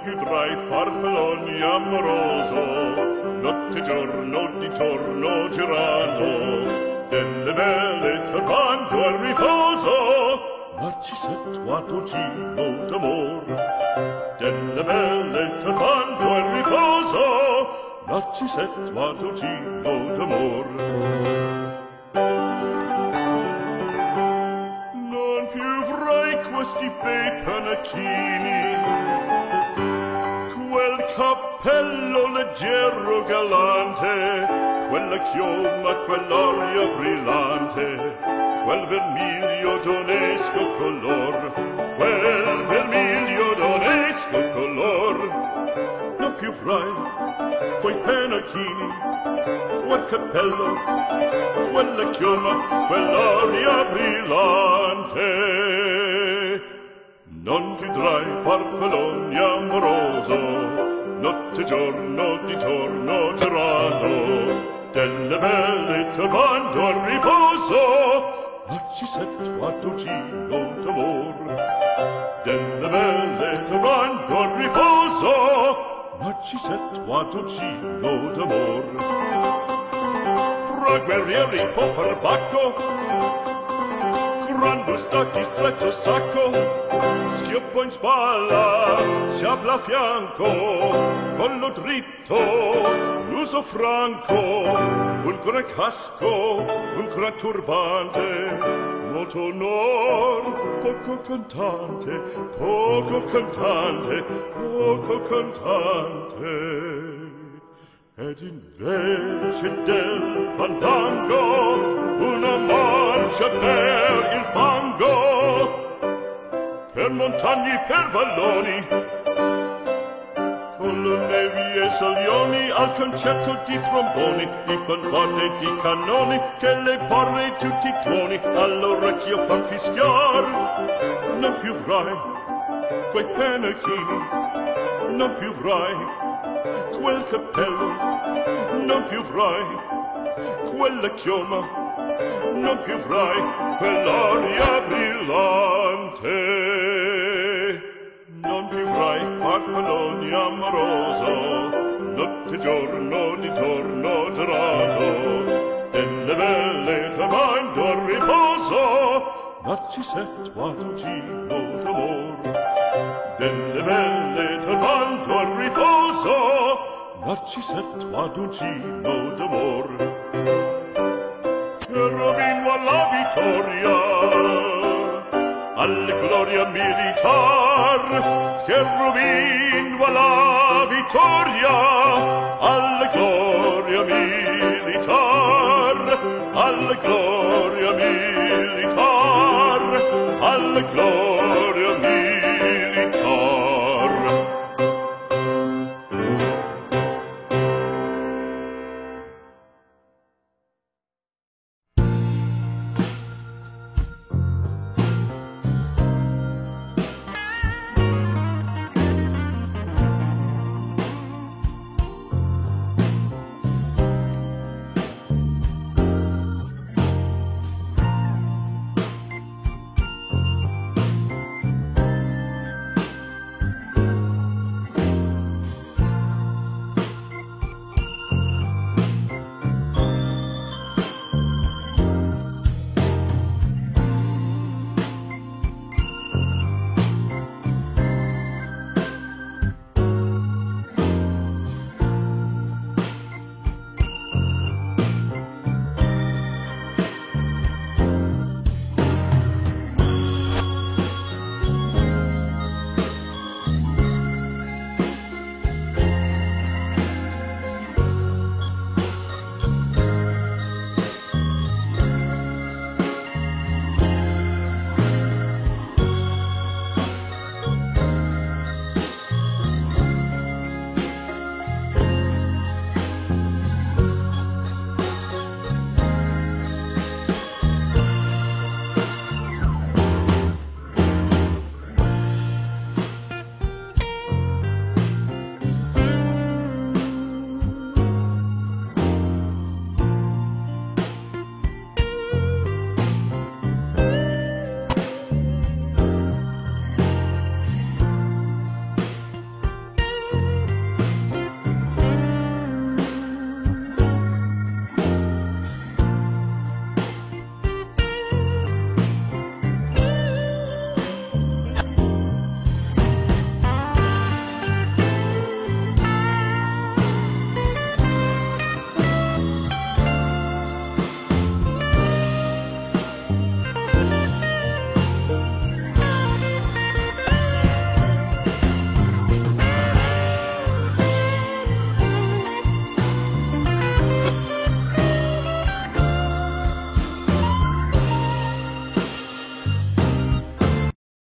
più tra i farfalloni amoroso, notte e giorno di torno girando, delle belle turbando al riposo, Narcisetto gino d'amor. Delle belle turbando al riposo, Narcisetto gino d'amor. Non più avrai questi bei panacchini, quel cappello leggero galante, quella chioma, quell'aria brillante, quel vermiglio d'onesco color, quel vermiglio d'onesco color. Non più avrai quei panacchini, quel cappello, quella chioma, quell'aria brillante. Non chiudrai farfalloni amoroso, notte e giorno di torno girando, delle belle turbando al riposo, Narcisetto gino d'amor. Delle belle turbando al riposo, Narcisetto gino d'amor. Fra guerrieri può far bacco, gran bustacchi stretto sacco, schioppo in spalla, sciabla a fianco, collo dritto, l'uso franco, un gran casco, un gran turbante, molto onor, poco cantante, poco cantante, poco cantante. Ed invece del fandango una marcia per il fango, per montagne, per valloni, con le nevi e salioni, al concerto di tromboni, di panparte e di cannoni, che le porre tutti i tuoni all'orecchio fan fischiar. Non più avrai quei panacchini, non più avrai quel cappello, non più avrai quella chioma, non più avrai quell'aria brillante. Non più avrai farfalloni amoroso, notte e giorno di torno girato, delle belle turbando al riposo, Narcisetto gino d'amor. Delle belle turbando al riposo, Narcisetto gino d'amor. Cherubino alla vittoria, alla gloria militar, cherubino alla vittoria, alla gloria militar, alla gloria militar, alla gloria militar.